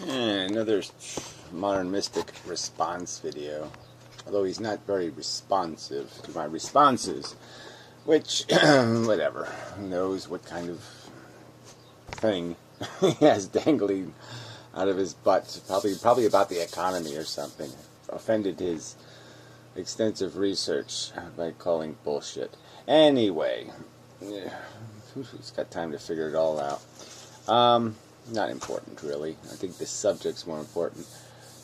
Another modern mystic response video. Although he's not very responsive to my responses, which, whatever, who knows what kind of thing he has dangling out of his butt. Probably about the economy or something. Offended his extensive research by calling bullshit. Anyway, who's got time to figure it all out? Not important, really. I think the subject's more important.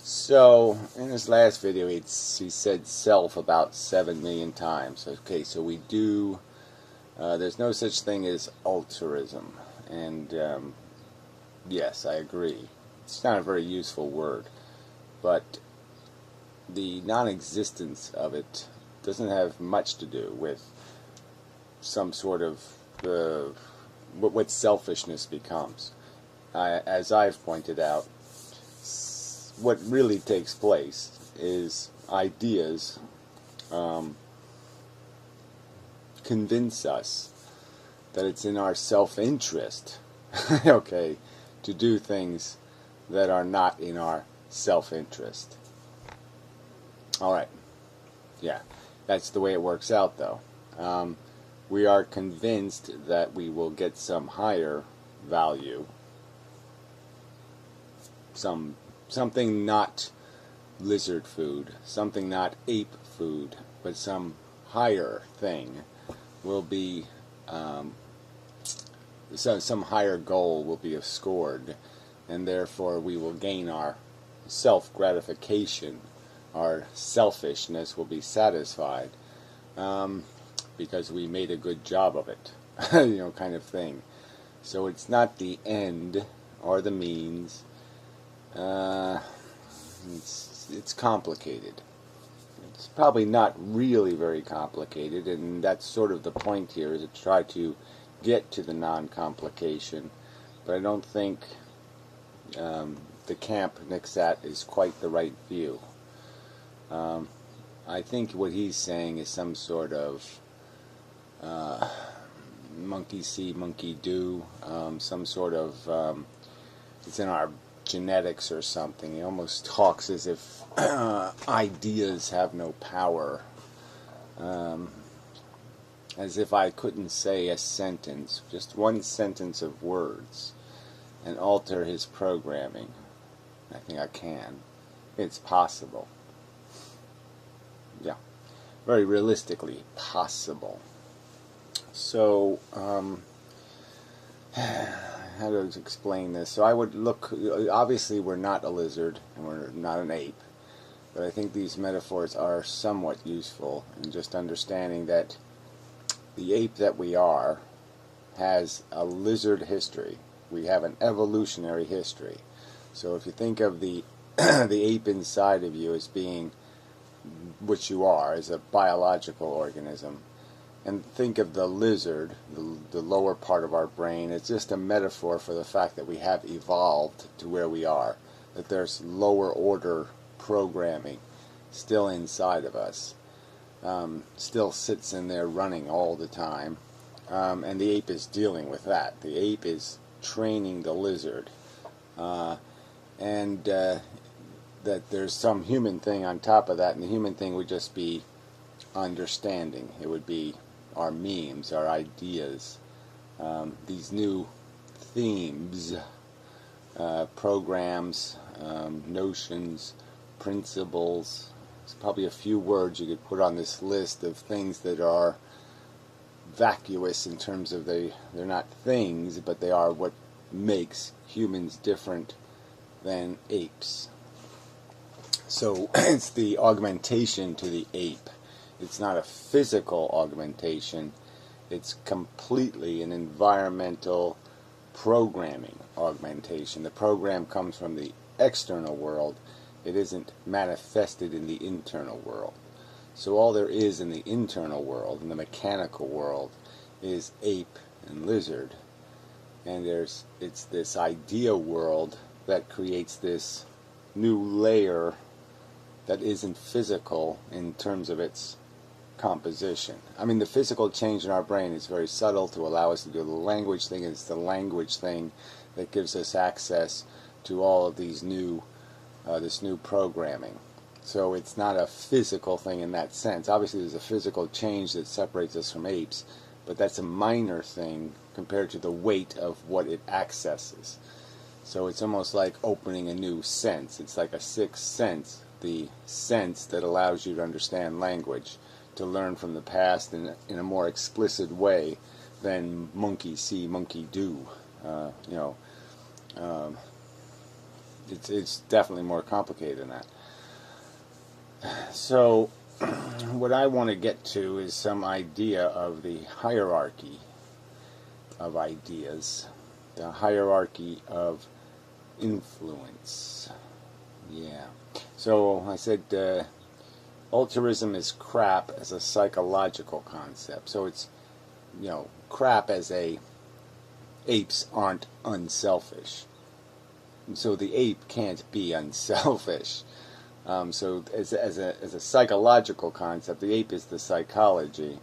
So, in his last video, he said self about 7 million times. Okay, so we do, there's no such thing as altruism. And, yes, I agree. It's not a very useful word. But the non-existence of it doesn't have much to do with some sort of, what selfishness becomes. As I've pointed out, what really takes place is ideas convince us that it's in our self-interest, okay, to do things that are not in our self-interest. Alright, yeah, that's the way it works out, though. We are convinced that we will get some higher value, something not lizard food, something not ape food, but some higher thing will be, some higher goal will be scored, and therefore we will gain our self-gratification, our selfishness will be satisfied, because we made a good job of it, kind of thing. So it's not the end or the means. It's complicated. It's probably not really very complicated, and that's sort of the point here, is to try to get to the non-complication. But I don't think the camp next at is quite the right view. I think what he's saying is some sort of monkey see, monkey do, some sort of, it's in our genetics or something. He almost talks as if ideas have no power, as if I couldn't say a sentence, just one sentence of words, and alter his programming. I think I can. It's possible. Yeah, very realistically possible. So, how to explain this? So I would look, obviously we're not a lizard, and we're not an ape, but I think these metaphors are somewhat useful in just understanding that the ape that we are has a lizard history. We have an evolutionary history. So if you think of the the ape inside of you as being what you are, as a biological organism, and think of the lizard, the lower part of our brain, it's just a metaphor for the fact that we have evolved to where we are, that there's lower order programming still inside of us, still sits in there running all the time, and the ape is dealing with that. The ape is training the lizard, and that there's some human thing on top of that, and the human thing would just be understanding. It would be our memes, our ideas, these new themes, programs, notions, principles. There's probably a few words you could put on this list of things that are vacuous in terms of they're not things, but they are what makes humans different than apes. So it's the augmentation to the ape. It's not a physical augmentation, it's completely an environmental programming augmentation. The program comes from the external world, it isn't manifested in the internal world. So all there is in the internal world, in the mechanical world, is ape and lizard. And it's this idea world that creates this new layer that isn't physical in terms of its composition. I mean, the physical change in our brain is very subtle to allow us to do the language thing. It's the language thing that gives us access to all of these new this new programming. So it's not a physical thing in that sense. Obviously there's a physical change that separates us from apes, but that's a minor thing compared to the weight of what it accesses. So it's almost like opening a new sense. It's like a sixth sense, the sense that allows you to understand language, to learn from the past in a more explicit way than monkey see, monkey do. It's definitely more complicated than that. So what I want to get to is some idea of the hierarchy of ideas, the hierarchy of influence. Yeah. So I said altruism is crap as a psychological concept. So it's, crap as apes aren't unselfish. And so the ape can't be unselfish. So as a psychological concept, the ape is the psychology.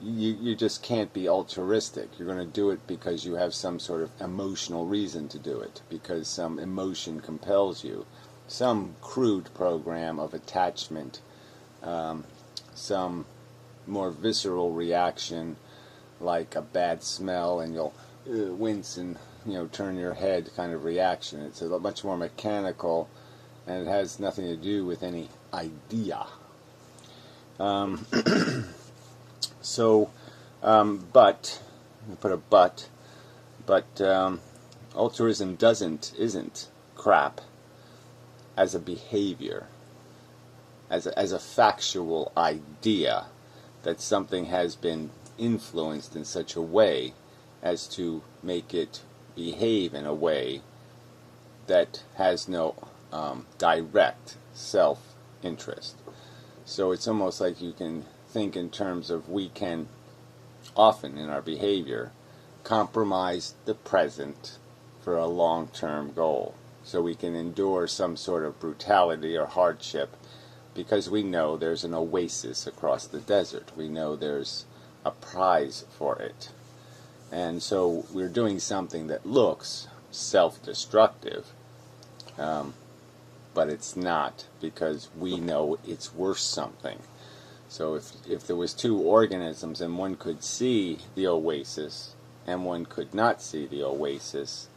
You just can't be altruistic. You're going to do it because you have some sort of emotional reason to do it, because some emotion compels you, some crude program of attachment, some more visceral reaction like a bad smell and you'll wince and turn your head kind of reaction. It's a much more mechanical, and it has nothing to do with any idea. But we put a but altruism isn't crap as a behavior, as a factual idea that something has been influenced in such a way as to make it behave in a way that has no direct self-interest. So it's almost like you can think in terms of, we can often in our behavior compromise the present for a long-term goal. So we can endure some sort of brutality or hardship because we know there's an oasis across the desert. We know there's a prize for it. And so we're doing something that looks self-destructive, but it's not, because we know it's worth something. So if there was two organisms and one could see the oasis and one could not see the oasis,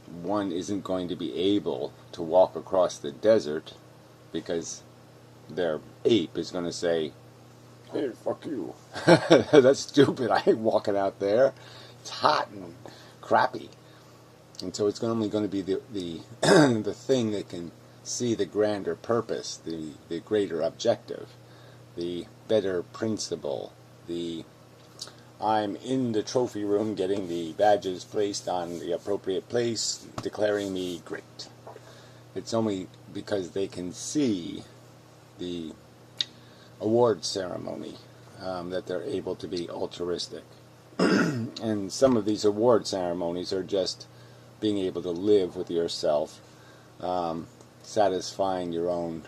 one isn't going to be able to walk across the desert because their ape is going to say, "Hey, fuck you. That's stupid. I ain't walking out there. It's hot and crappy." And so it's only going to be the the thing that can see the grander purpose, the greater objective, the better principle, the I'm in the trophy room getting the badges placed on the appropriate place, declaring me great. It's only because they can see the award ceremony that they're able to be altruistic. And some of these award ceremonies are just being able to live with yourself, satisfying your own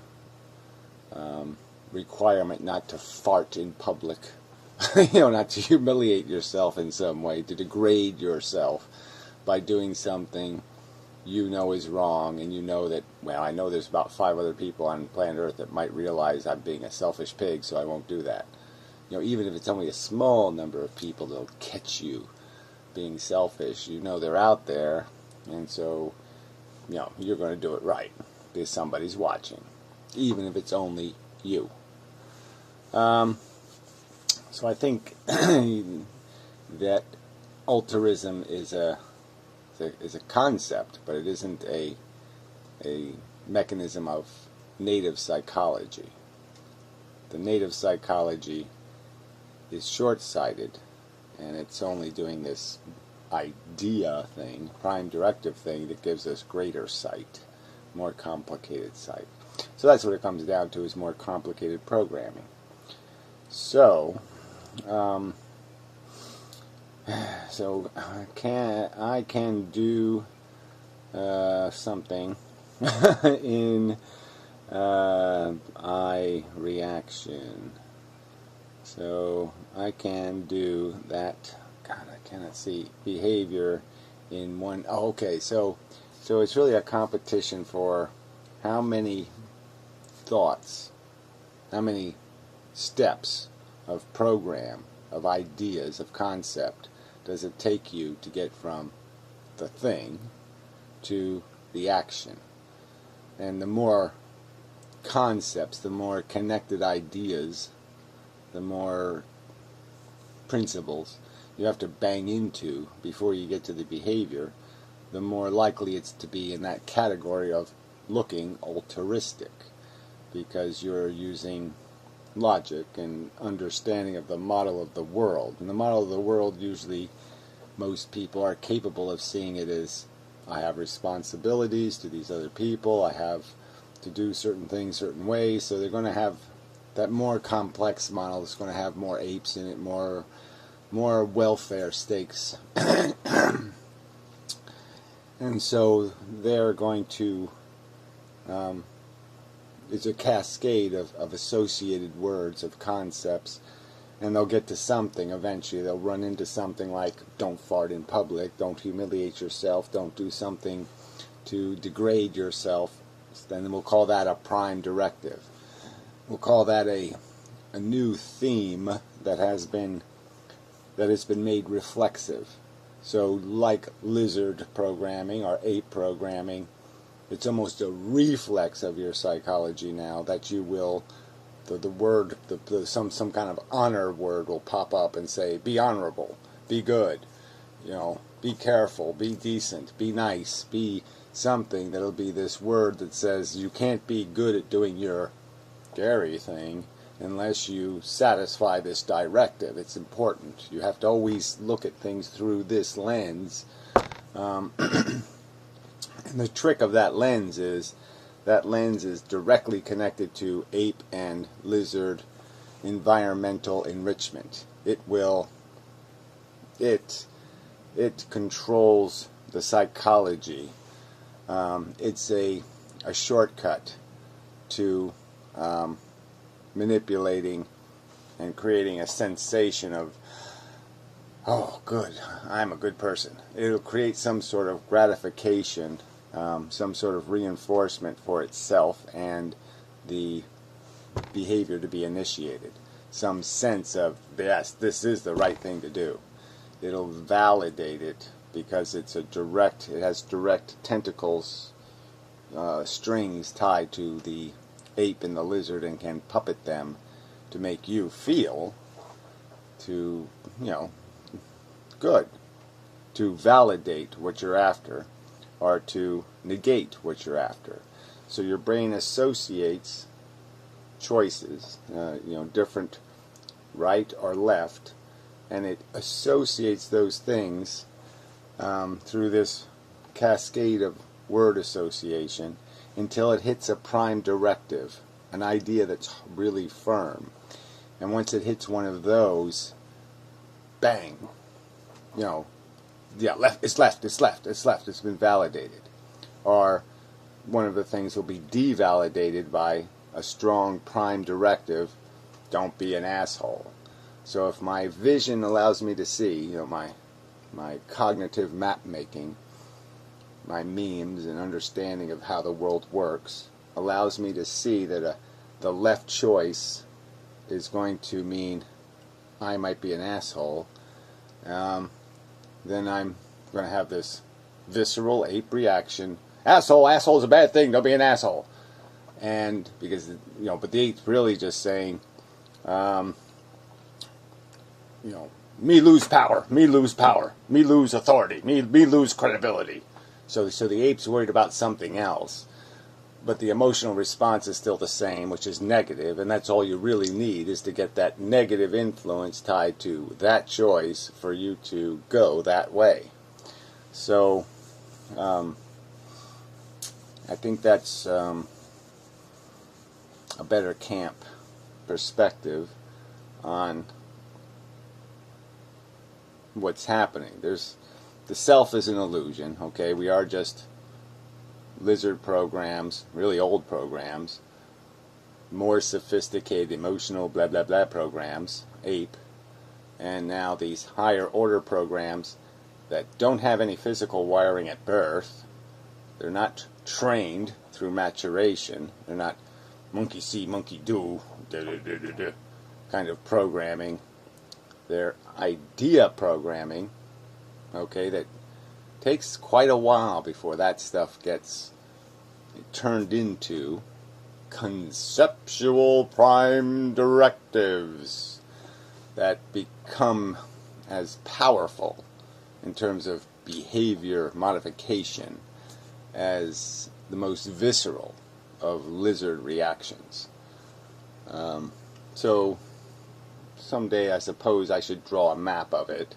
requirement not to fart in public, not to humiliate yourself in some way, to degrade yourself by doing something you know is wrong, and you know that, well, I know there's about 5 other people on planet Earth that might realize I'm being a selfish pig, so I won't do that. Even if it's only a small number of people that'll catch you being selfish, they're out there, and so, you're going to do it right, because somebody's watching, even if it's only you. So I think that altruism is a concept, but it isn't a mechanism of native psychology. The native psychology is short-sighted, and it's only doing this idea thing, prime directive thing, that gives us greater sight, more complicated sight. So that's what it comes down to, is more complicated programming. So, I can do something in eye reaction. So I can do that. God, I cannot see behavior in one. Oh, okay. So So it's really a competition for how many thoughts, how many steps of program, of ideas, of concept does it take you to get from the thing to the action. And the more concepts, the more connected ideas, the more principles you have to bang into before you get to the behavior, the more likely it's to be in that category of looking altruistic, because you're using logic and understanding of the model of the world. And the model of the world, usually most people are capable of seeing it as, I have responsibilities to these other people, I have to do certain things certain ways. So they're going to have that more complex model. Is going to have more apes in it, more welfare stakes. And so they're going to, it's a cascade of associated words, of concepts, and they'll get to something eventually. They'll run into something like, don't fart in public, don't humiliate yourself, don't do something to degrade yourself. Then we'll call that a prime directive. We'll call that a new theme that has been made reflexive. So like lizard programming or ape programming, it's almost a reflex of your psychology now that you will, some kind of honor word will pop up and say, be honorable, be good, be careful, be decent, be nice, be something. That'll be this word that says you can't be good at doing your scary thing unless you satisfy this directive. It's important. You have to always look at things through this lens. And the trick of that lens is directly connected to ape and lizard environmental enrichment. It controls the psychology. It's a shortcut to manipulating and creating a sensation of, oh, good, I'm a good person. It'll create some sort of gratification, some sort of reinforcement for itself and the behavior to be initiated. Some sense of, yes, this is the right thing to do. It'll validate it because it has direct tentacles, strings tied to the ape and the lizard, and can puppet them to make you feel good, to validate what you're after or to negate what you're after. So your brain associates choices, different right or left, and it associates those things through this cascade of word association until it hits a prime directive, an idea that's really firm. And once it hits one of those, bang, left, it's left, it's been validated. Or one of the things will be devalidated by a strong prime directive, don't be an asshole. So if my vision allows me to see, my cognitive map making, my memes and understanding of how the world works allows me to see that the left choice is going to mean I might be an asshole, then I'm going to have this visceral ape reaction. Asshole's a bad thing, don't be an asshole. And because, but the ape's really just saying, me lose power, me lose authority, me lose credibility. So the ape's worried about something else. But the emotional response is still the same, which is negative, and that's all you really need, is to get that negative influence tied to that choice for you to go that way. So I think that's a better camp perspective on what's happening. The self is an illusion, okay? We are just lizard programs, really old programs, more sophisticated emotional blah blah blah programs, ape, and now these higher order programs that don't have any physical wiring at birth, They're not trained through maturation. They're not monkey see, monkey do, kind of programming. They're idea programming, okay, that takes quite a while before that stuff gets turned into conceptual prime directives that become as powerful in terms of behavior modification as the most visceral of lizard reactions. So someday I suppose I should draw a map of it,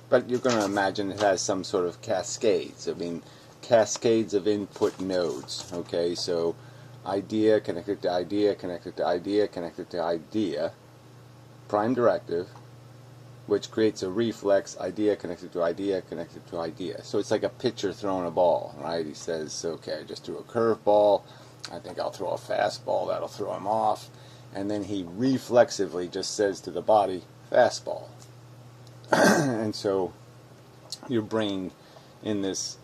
but you're going to imagine it has some sort of cascades. I mean, cascades of input nodes. Okay, so idea connected to idea, connected to idea, connected to idea, prime directive, which creates a reflex, idea connected to idea, connected to idea. So it's like a pitcher throwing a ball, right? He says, okay, I just threw a curveball, I think I'll throw a fastball, that'll throw him off. And then he reflexively just says to the body, fastball. And so your brain in this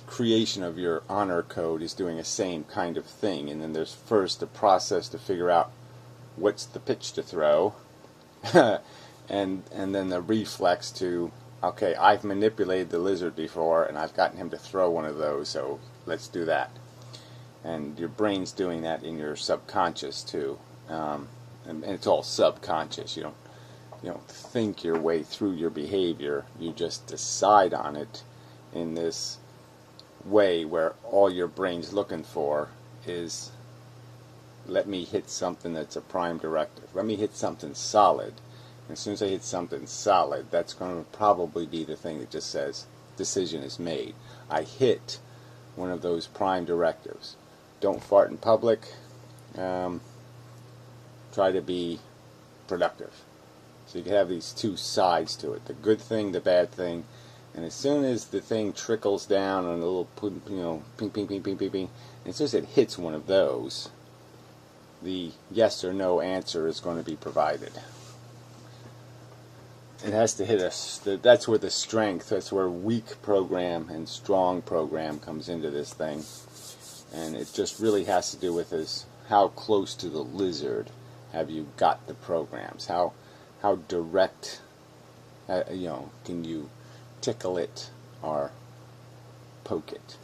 creation of your honor code is doing the same kind of thing. And then there's first a process to figure out what's the pitch to throw, and then the reflex to, okay, I've manipulated the lizard before and I've gotten him to throw one of those, so let's do that. And your brain's doing that in your subconscious too, and it's all subconscious. You don't think your way through your behavior. You just decide on it in this way where all your brain's looking for is, let me hit something that's a prime directive. Let me hit something solid. And as soon as I hit something solid, that's going to probably be the thing that just says decision is made. I hit one of those prime directives. Don't fart in public. Try to be productive. So you can have these two sides to it, the good thing, the bad thing. And as soon as the thing trickles down on a little, ping, ping, ping, ping, ping, ping, and as soon as it hits one of those, the yes or no answer is going to be provided. It has to hit us. That's where the strength, that's where weak program and strong program comes into this thing. And it just really has to do with is how close to the lizard have you got the programs? How direct, can you tickle it or poke it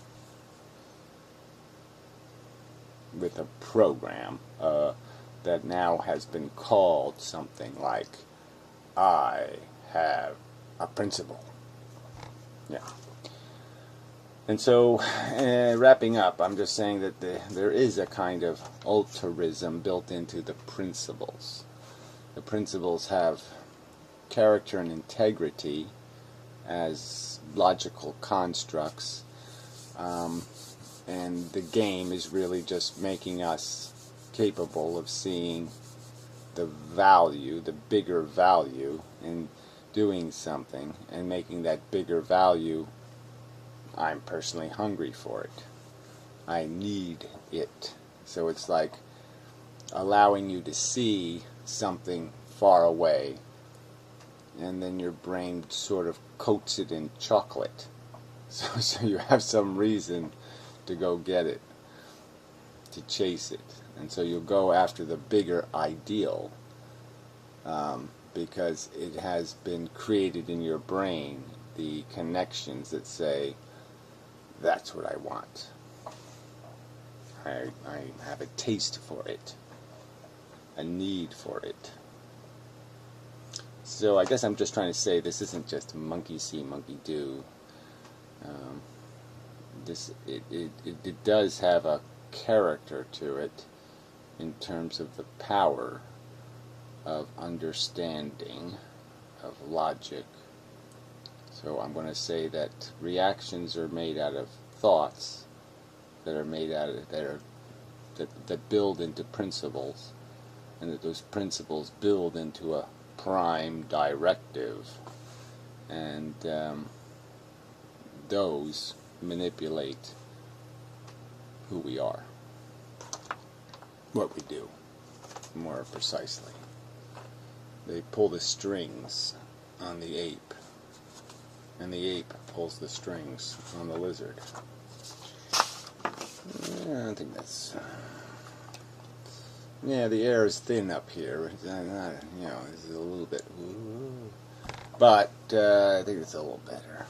with a program that now has been called something like, I have a principle. Yeah. And so, wrapping up, I'm just saying that there is a kind of altruism built into the principles. The principles have character and integrity as logical constructs, and the game is really just making us capable of seeing the value, the bigger value in doing something, and making that bigger value. I'm personally hungry for it. I need it. So it's like allowing you to see something far away, and then your brain sort of coats it in chocolate. So you have some reason to go get it, to chase it. And so you'll go after the bigger ideal, because it has been created in your brain, the connections that say, that's what I want. I have a taste for it, a need for it. So I guess I'm just trying to say this isn't just monkey see, monkey do. It does have a character to it in terms of the power of understanding, of logic. So I'm going to say that reactions are made out of thoughts that are made out of that build into principles, and that those principles build into a prime directive, and those manipulate who we are, what we do, more precisely. They pull the strings on the ape, and the ape pulls the strings on the lizard. I think that's... Yeah, the air is thin up here. It's not, this is a little bit... But I think it's a little better.